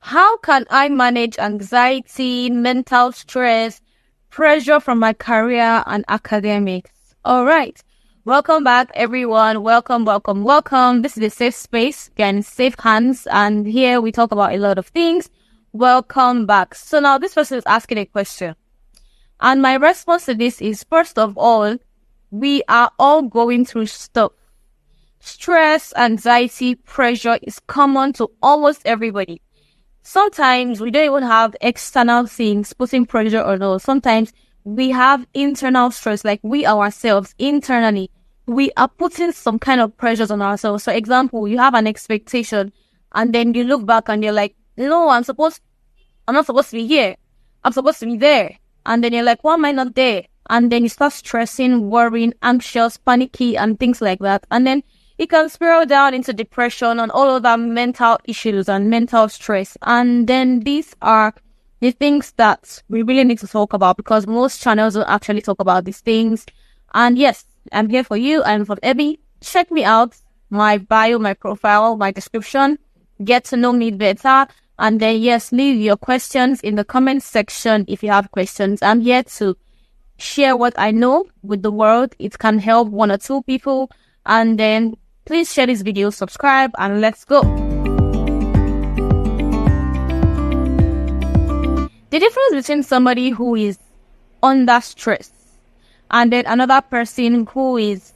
How can I manage anxiety, mental stress, pressure from my career and academics? All right. Welcome back, everyone. Welcome. This is a safe space, again, safe hands. And here we talk about a lot of things. Welcome back. So now this person is asking a question. And my response to this is, first of all, we are all going through stuff. Stress, anxiety, pressure is common to almost everybody. Sometimes we don't even have external things putting pressure on us. Sometimes we have internal stress, like we ourselves internally, we are putting some kind of pressures on ourselves. For example, you have an expectation and then you look back and you're like, no, I'm not supposed to be here. I'm supposed to be there. And then you're like, why am I not there? And then you start stressing, worrying, anxious, panicky, and things like that. And then it can spiral down into depression and all of that mental issues and mental stress. And then these are the things that we really need to talk about because most channels don't actually talk about these things. And yes, I'm here for you. I'm Pharm Ebby. Check me out, my bio, my profile, my description. Get to know me better. And then, yes, leave your questions in the comment section if you have questions. I'm here to share what I know with the world. It can help one or two people. And then please share this video, subscribe, and let's go. The difference between somebody who is under stress and then another person who is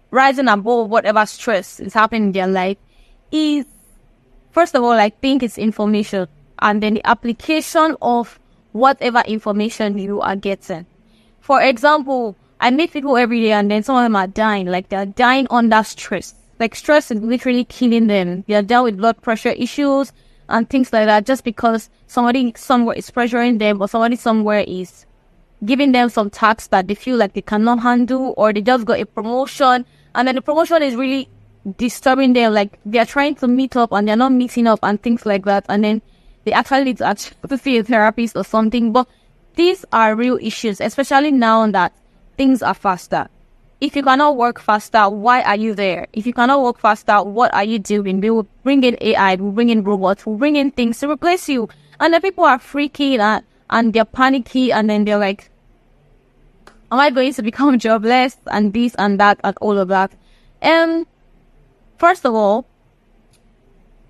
rising above whatever stress is happening in their life is, first of all, I think it's information and then the application of whatever information you are getting. For example, I meet people every day and then some of them are dying. Like they're dying under stress. Like stress is literally killing them. They're down with blood pressure issues and things like that just because somebody somewhere is pressuring them or somebody somewhere is giving them some tasks that they feel like they cannot handle, or they just got a promotion and then the promotion is really disturbing them. Like they're trying to meet up and they're not meeting up and things like that. And then they actually need to see a therapist or something. But these are real issues, especially now that things are faster. If you cannot work faster, why are you there? If you cannot work faster, what are you doing? We will bring in AI, we'll bring in robots, we'll bring in things to replace you. And then people are freaking and they're panicky and then they're like, am I going to become jobless? And this and that and all of that. First of all,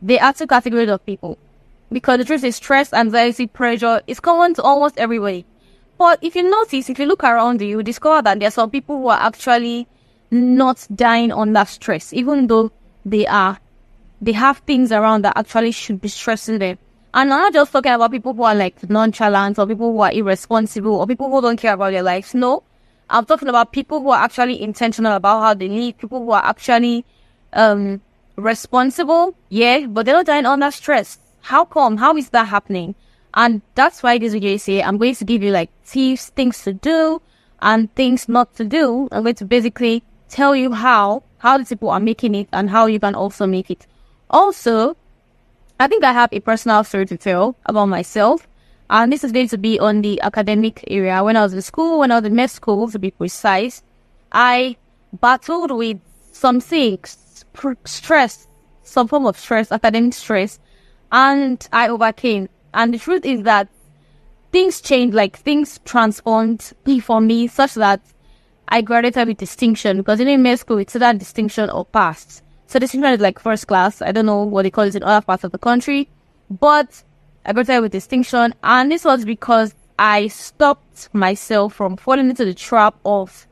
there are two categories of people. Because the truth is stress, anxiety, pressure is common to almost everybody. But if you notice, if you look around you discover that there are some people who are actually not dying under stress, even though they have things around that actually should be stressing them. And I'm not just talking about people who are like nonchalant or people who are irresponsible or people who don't care about their lives. No, I'm talking about people who are actually intentional about how they live, people who are actually responsible, yeah, but they're not dying under stress. How come? How is that happening? And that's why this video is here. I'm going to give you like tips, things to do and things not to do. I'm going to basically tell you how the people are making it and how you can also make it. Also, I think I have a personal story to tell about myself. And this is going to be on the academic area. When I was in school, when I was in med school to be precise, I battled with some things, stress, some form of stress, academic stress, and I overcame. And the truth is that things changed, like things transformed for me such that I graduated with distinction, because in med school it's either distinction or pass. So distinction is like first class. I don't know what they call it in other parts of the country, but I graduated with distinction. And this was because I stopped myself from falling into the trap of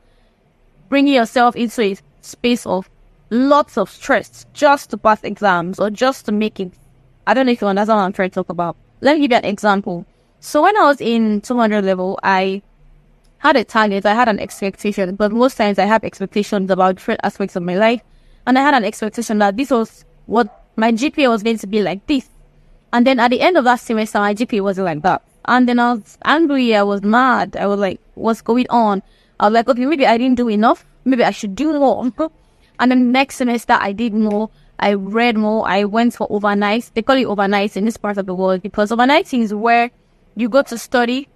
bringing yourself into a space of lots of stress just to pass exams or just to make it. I don't know if you understand what I'm trying to talk about. Let me give you an example. So when I was in 200 level, I had a target, I had an expectation, but most times I have expectations about different aspects of my life. And I had an expectation that this was what my GPA was going to be like this. And then at the end of that semester, my GPA wasn't like that. And then I was angry, I was mad. I was like, what's going on? I was like, okay, maybe I didn't do enough. Maybe I should do more. And then next semester, I did more. I read more. I went for overnight. They call it overnight in this part of the world because overnight is where you go to study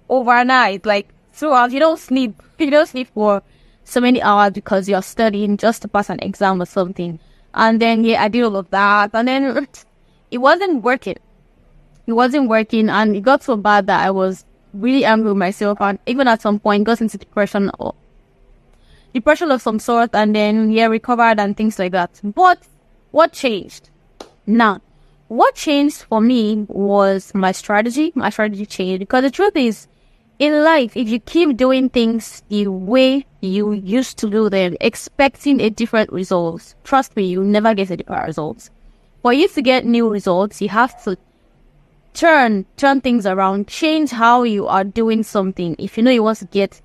overnight. Like throughout, you don't sleep. You don't sleep for so many hours because you're studying just to pass an exam or something. And then, yeah, I did all of that. And then it wasn't working. it wasn't working, and it got so bad that I was really angry with myself, and even at some point got into depression of some sort, and then recovered and things like that. But what changed? Now, what changed for me was my strategy. My strategy changed, because the truth is, in life, if you keep doing things the way you used to do them, expecting a different result, trust me, you'll never get a different result. For you to get new results, you have to turn things around, change how you are doing something if you know you want to get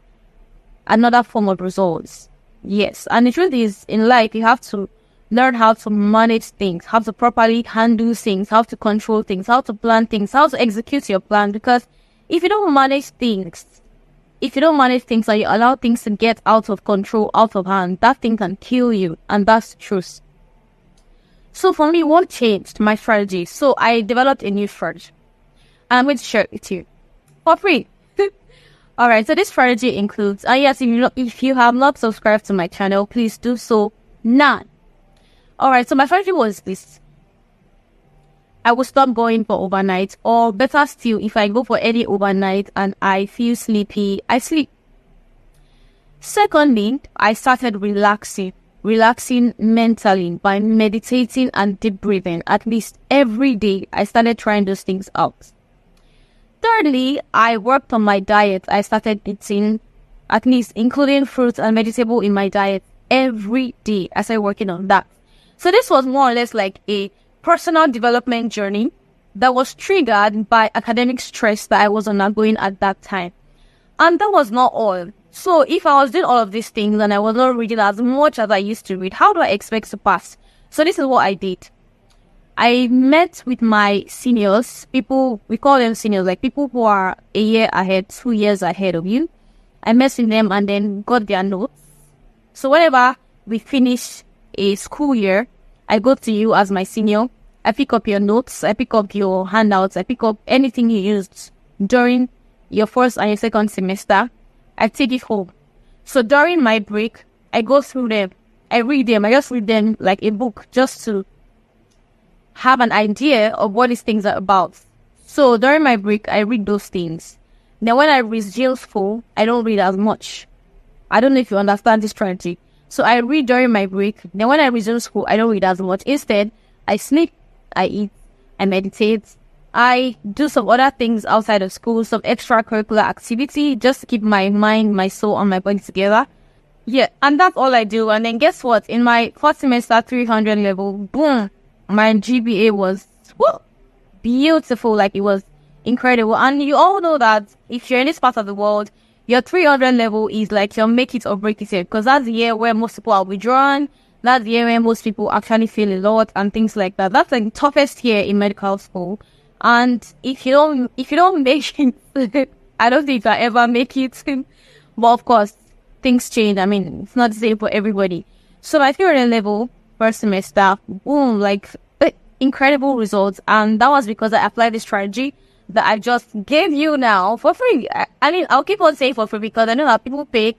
another form of results. Yes, and the truth is, in life, you have to learn how to manage things, how to properly handle things, how to control things, how to plan things, how to execute your plan. Because if you don't manage things, and you allow things to get out of control, out of hand, that thing can kill you, and that's the truth. So for me, what changed? My strategy. So I developed a new strategy, and I'm going to share it with you for free. All right, so this strategy includes, yes, if you have not subscribed to my channel, please do so now. All right, so my strategy was this. I will stop going for overnight, or better still, if I go for any overnight and I feel sleepy, I sleep. Secondly, I started relaxing mentally by meditating and deep breathing. At least every day, I started trying those things out. Thirdly, I worked on my diet. I started eating, at least including fruits and vegetable in my diet every day. I started working on that. So this was more or less like a personal development journey that was triggered by academic stress that I was undergoing at that time. And that was not all. So if I was doing all of these things and I was not reading as much as I used to read, how do I expect to pass? So this is what I did. I met with my seniors, people, we call them seniors, like people who are a year ahead, 2 years ahead of you. I met with them and then got their notes. So whenever we finish a school year, I go to you as my senior. I pick up your notes, I pick up your handouts, I pick up anything you used during your first and your second semester. I take it home. So during my break, I go through them. I read them. I just read them like a book, just to have an idea of what these things are about. So during my break, I read those things. Then when I resume school, I don't read as much. I don't know if you understand this strategy. So I read during my break. Then when I resume school, I don't read as much. Instead, I sleep, I eat, I meditate. I do some other things outside of school, some extracurricular activity, just to keep my mind, my soul, and my body together. Yeah, and that's all I do. And then guess what? In my first semester 300 level, boom, my GPA was beautiful. Like, it was incredible. And you all know that if you're in this part of the world, your 300 level is like your make it or break it year, because that's the year where most people are withdrawn. That's the year where most people actually feel a lot and things like that. That's the toughest year in medical school. And if you don't make it, I don't think I ever make it. But of course, things change. I mean, it's not the same for everybody. So my 300 level first semester, boom, like incredible results. And that was because I applied this strategy that I just gave you now for free. I mean, I'll keep on saying for free, because I know that people pay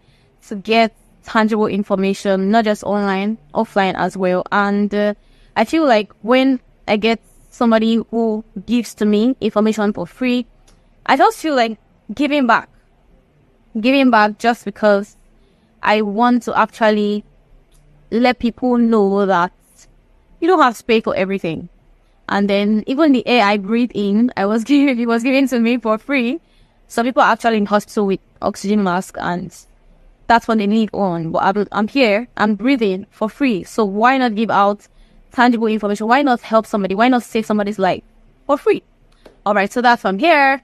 to get tangible information, not just online, offline as well. And I feel like when I get somebody who gives to me information for free, I just feel like giving back just because I want to actually let people know that you don't have to pay for everything. And then even the air I breathe in, it was given to me for free. Some people are actually in hospital with oxygen mask, and that's what they live on. But I'm here, I'm breathing for free. So why not give out tangible information? Why not help somebody? Why not save somebody's life for free? All right, so that's from here.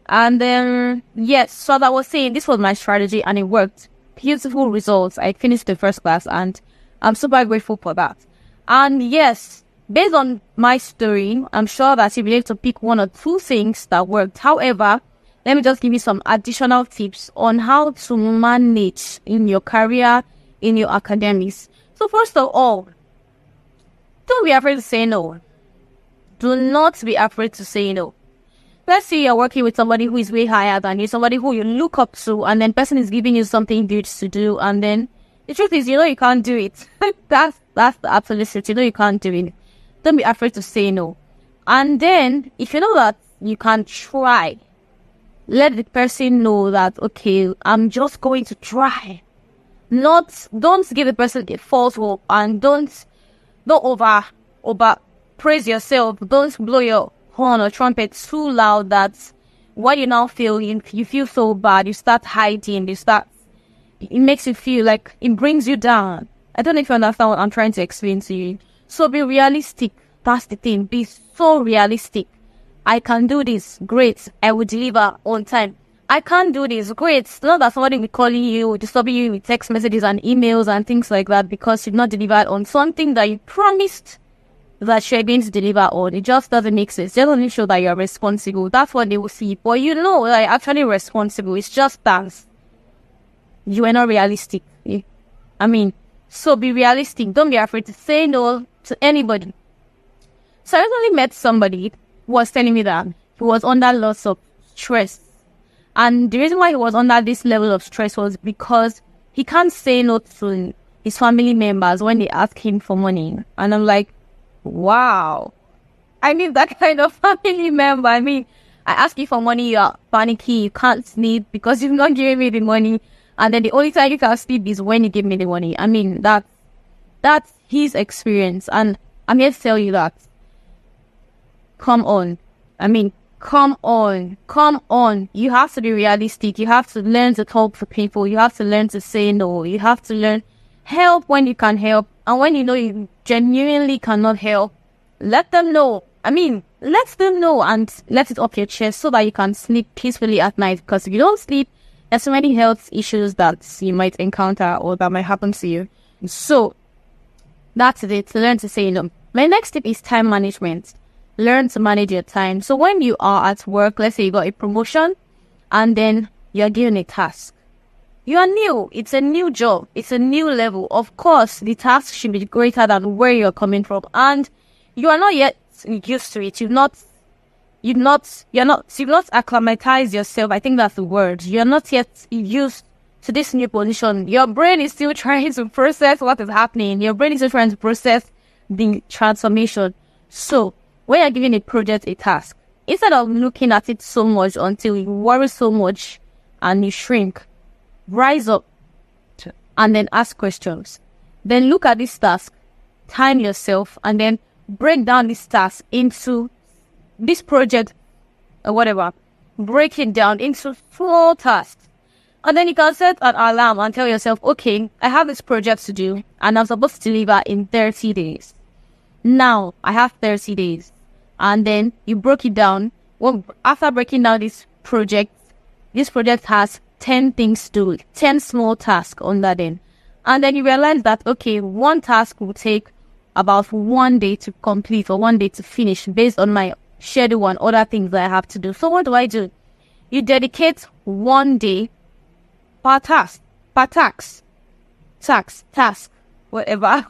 And then, yes, so that was saying, this was my strategy and it worked. Beautiful results. I finished the first class and I'm super grateful for that. And yes, based on my story, I'm sure that you'll be able to pick one or two things that worked. However, let me just give you some additional tips on how to manage in your career, in your academics. So first of all, don't be afraid to say no. Do not be afraid to say no. Let's say you're working with somebody who is way higher than you, somebody who you look up to, and then person is giving you something good to do, and then the truth is, you can't do it. That's the absolute truth. You can't do it. Don't be afraid to say no. And then, if you know that you can try. Let the person know that, okay, I'm just going to try. Don't give the person a false hope, and don't over praise yourself. Don't blow your horn or trumpet too loud that what you now feel, you feel so bad, you start hiding, it makes you feel like it brings you down. I don't know if you understand what I'm trying to explain to you. So be realistic. That's the thing. Be so realistic. I can do this. Great. I will deliver on time. I can't do this. Great. It's not that somebody will be calling you, disturbing you with text messages and emails and things like that because you've not delivered on something that you promised that you're going to deliver on. It just doesn't make sense. Just only show that you're responsible. That's what they will see. But you know that you're actually responsible. It's just that you are not realistic. So be realistic. Don't be afraid to say no to anybody. So I recently met somebody who was telling me that he was under lots of stress. And the reason why he was under this level of stress was because he can't say no to his family members when they ask him for money. And I'm like, wow. I need that kind of family member. I ask you for money, you're panicky, you can't sleep because you've not given me the money. And then the only time you can sleep is when you give me the money. That's his experience. And I'm here to tell you that. Come on. Come on. You have to be realistic. You have to learn to talk to people. You have to learn to say no. You have to learn help when you can help. And when you know you genuinely cannot help, let them know. Let them know and let it off your chest so that you can sleep peacefully at night. Because if you don't sleep, there's so many health issues that you might encounter or that might happen to you. So that's it. To learn to say no. My next tip is time management. Learn to manage your time. So when you are at work, let's say you got a promotion and then you're given a task. You are new. It's a new job. It's a new level. Of course, the task should be greater than where you're coming from. And you are not yet used to it. You've not acclimatized yourself. I think that's the word. You're not yet used to this new position. Your brain is still trying to process what is happening. Your brain is still trying to process the transformation. So when you're giving a project, a task, instead of looking at it so much until you worry so much and you shrink, rise up and then ask questions. Then look at this task, time yourself, and then break down this task into this project or whatever. Break it down into small tasks. And then you can set an alarm and tell yourself, okay, I have this project to do and I'm supposed to deliver in 30 days. Now I have 30 days. And then you broke it down. Well, after breaking down this project has 10 things to do, 10 small tasks on that end. And then you realize that, okay, one task will take about 1 day to complete or 1 day to finish based on my schedule and other things that I have to do. So what do? You dedicate 1 day per task, whatever.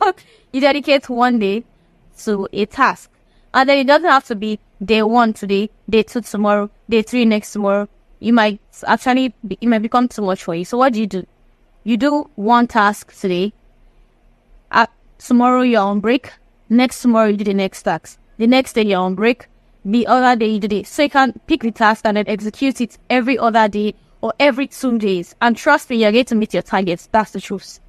You dedicate 1 day to a task. And then it doesn't have to be day 1 today, day 2 tomorrow, day 3 next tomorrow. It might become too much for you. So what do? You do one task today. Tomorrow you're on break. Next tomorrow you do the next task. The next day you're on break. The other day you do this. So you can pick the task and then execute it every other day or every 2 days. And trust me, you're going to meet your targets. That's the truth.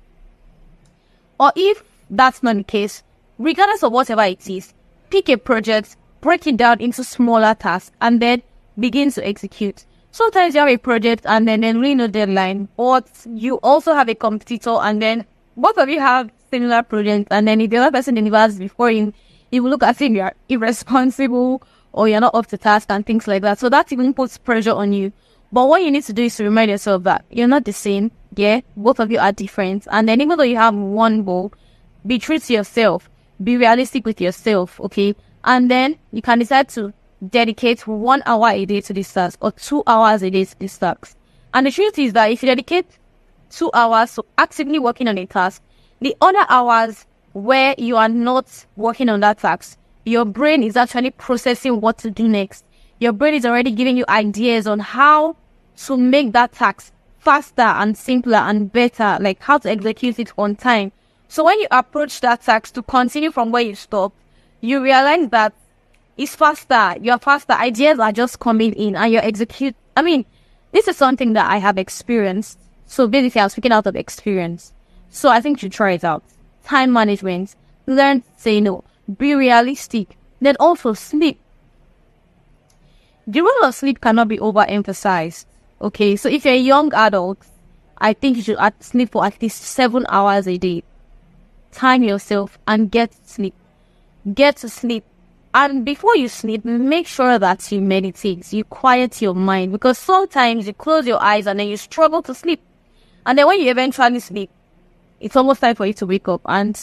Or if that's not the case, regardless of whatever it is, pick a project, break it down into smaller tasks, and then begin to execute. Sometimes you have a project and then really no deadline, or you also have a competitor and then both of you have similar projects, and then if the other person delivers before you, it will look as if you're irresponsible or you're not up to task and things like that. So that even puts pressure on you. But what you need to do is to remind yourself that you're not the same. Yeah, both of you are different. And then even though you have one goal, be true to yourself. Be realistic with yourself, okay? And then you can decide to dedicate 1 hour a day to this task or 2 hours a day to this task. And the truth is that if you dedicate 2 hours to actively working on a task, the other hours where you are not working on that task, your brain is actually processing what to do next. Your brain is already giving you ideas on how to make that task faster and simpler and better, like how to execute it on time. So when you approach that task to continue from where you stopped, you realize that It's faster. You're faster. Ideas are just coming in and you execute. I mean, this is something that I have experienced. So basically, I'm speaking out of experience. So I think you should try it out. Time management. Learn to say no. Be realistic. Then also sleep. The role of sleep cannot be overemphasized. Okay, so if you're a young adult, I think you should sleep for at least 7 hours a day. Time yourself and get to sleep. Get to sleep. And before you sleep, make sure that you meditate. You quiet your mind. Because sometimes you close your eyes and then you struggle to sleep. And then when you eventually sleep, it's almost time for you to wake up. And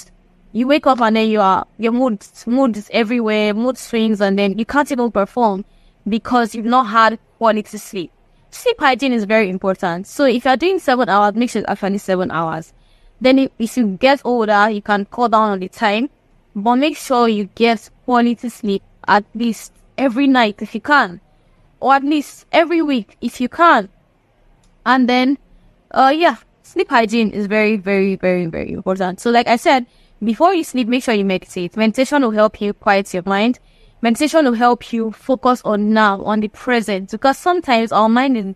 you wake up and then your mood is everywhere, mood swings, and then you can't even perform because you've not had quality sleep. Sleep hygiene is very important. So if you're doing 7 hours, make sure it's actually 7 hours. Then if you get older, you can cut down on the time. But make sure you get quality sleep at least every night if you can. Or at least every week if you can. And then, sleep hygiene is very, very, very, very important. So like I said, before you sleep, make sure you meditate. Meditation will help you quiet your mind. Meditation will help you focus on now, on the present. Because sometimes our mind is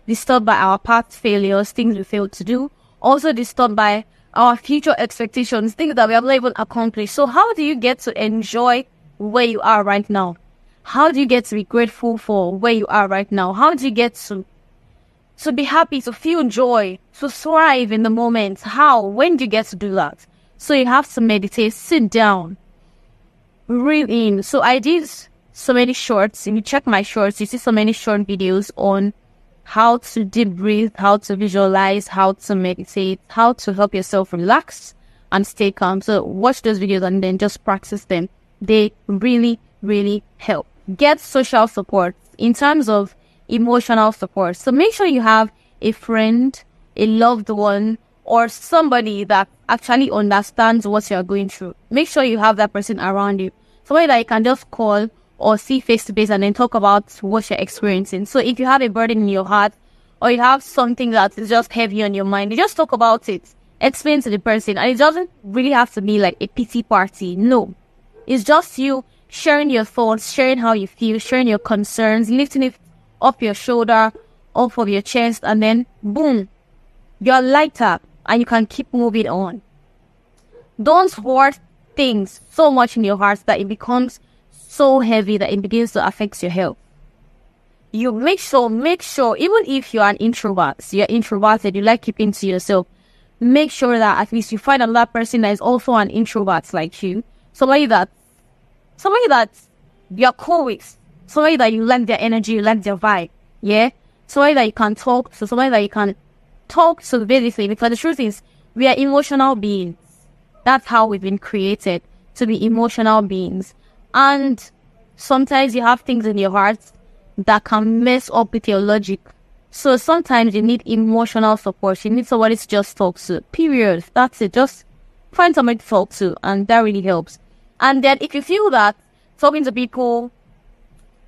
disturbed by our past failures, things we failed to do. Also disturbed by our future expectations, things that we have not even accomplished. So how do you get to enjoy where you are right now? How do you get to be grateful for where you are right now? How do you get to be happy, to feel joy, to thrive in the moment? How? When do you get to do that? So you have to meditate, sit down, breathe in. So I did so many shorts. If you check my shorts, you see so many short videos on how to deep breathe, how to visualize, how to meditate, how to help yourself relax and stay calm. So watch those videos and then just practice them. They really, really help. Get social support in terms of emotional support. So make sure you have a friend, a loved one, or somebody that actually understands what you're going through. Make sure you have that person around you. Somebody that you can just call or see face to face and then talk about what you're experiencing. So if you have a burden in your heart or you have something that is just heavy on your mind, you just talk about it. Explain to the person. And it doesn't really have to be like a pity party. No. It's just you sharing your thoughts, sharing how you feel, sharing your concerns, lifting it up your shoulder, off of your chest, and then boom, you're lighter and you can keep moving on. Don't hoard things so much in your heart that it becomes so heavy that it begins to affect your health. You make sure, even if you're an introvert, you're introverted, you like keeping to yourself, make sure that at least you find another person that is also an introvert like you. Somebody that you're cool with. Somebody that you like their energy, you like their vibe. Yeah? Somebody that you can talk to, somebody that you can talk to basically. Because the truth is, we are emotional beings. That's how we've been created, to be emotional beings. And sometimes you have things in your heart that can mess up with your logic. So sometimes you need emotional support. You need somebody to just talk to. Period. That's it. Just find somebody to talk to, and that really helps. And then if you feel that talking to people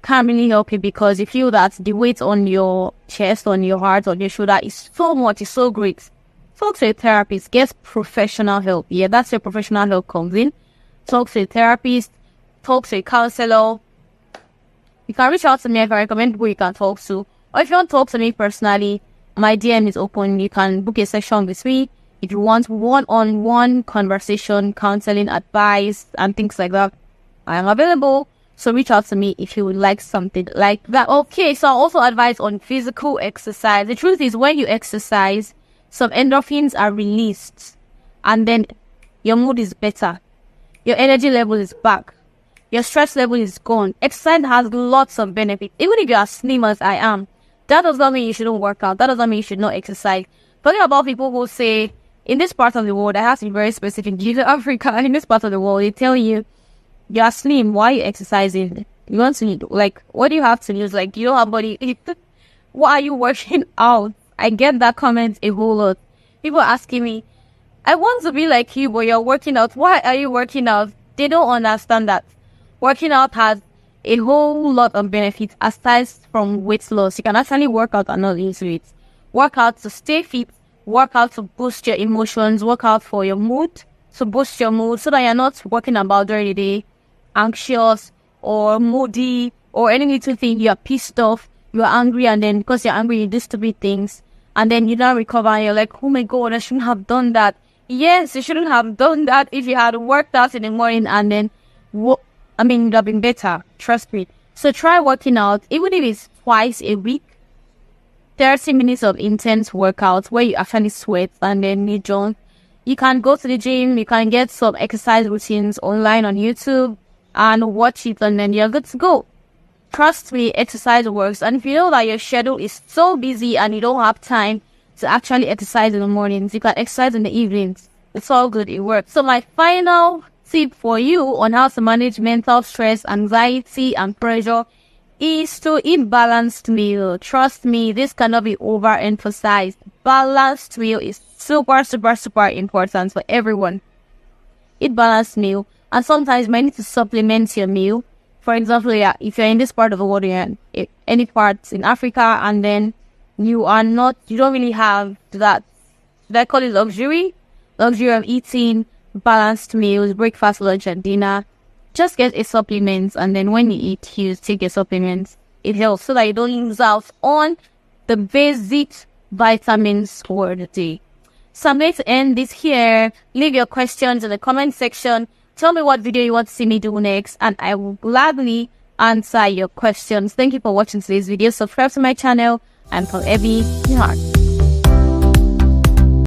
can't really help you because you feel that the weight on your chest, on your heart, on your shoulder is so much, it's so great, talk to a therapist. Get professional help. Yeah, that's where professional help comes in. Talk to a therapist. Talk to a counselor. You can reach out to me. I can recommend people you can talk to. Or if you want to talk to me personally, my DM is open. You can book a session with me. If you want one-on-one conversation, counseling, advice, and things like that, I am available. So reach out to me if you would like something like that. Okay, so I also advise on physical exercise. The truth is, when you exercise, some endorphins are released. And then your mood is better. Your energy level is back. Your stress level is gone. Exercise has lots of benefits. Even if you are slim as I am, that does not mean you shouldn't work out. That doesn't mean you should not exercise. Talking about people who say, in this part of the world, I have to be very specific, in Africa, in this part of the world, they tell you, you are slim, why are you exercising? You want to, like, what do you have to lose? Like, you don't have body. Why are you working out? I get that comment a whole lot. People asking me, I want to be like you, but you're working out. Why are you working out? They don't understand that working out has a whole lot of benefits aside from weight loss. You can actually work out and not lose weight. Work out to stay fit. Work out to boost your emotions. Work out for your mood, to boost your mood so that you're not working about during the day, anxious or moody or any little thing, you're pissed off, you're angry, and then because you're angry, you do stupid things, and then you don't recover, and you're like, oh my God, I shouldn't have done that. Yes, you shouldn't have done that if you had worked out in the morning, and then, you'd have been better. Trust me. So try working out, even if it's twice a week. 30 minutes of intense workouts where you actually sweat and then you jump. You can go to the gym, you can get some exercise routines online on YouTube and watch it, and then you're good to go. Trust me, exercise works. And if you know that your schedule is so busy and you don't have time to actually exercise in the mornings, you can exercise in the evenings. It's all good, it works. So my final tip for you on how to manage mental stress, anxiety, and pressure is to eat balanced meal. Trust me, this cannot be overemphasized. Balanced meal is super important for everyone. Eat balanced meal, and sometimes you might need to supplement your meal. For example, if you're in this part of the world, you're in any parts in Africa, and then you don't really have that, should I call it luxury of eating balanced meals, breakfast, lunch, and dinner. Just get a supplement, and then when you eat, you take your supplements. It helps so that you don't lose out on the basic vitamins for the day. So I'm going to end this here. Leave your questions in the comment section. Tell me what video you want to see me do next, and I will gladly answer your questions. Thank you for watching today's video. Subscribe to my channel. I'm Pharm Ebby.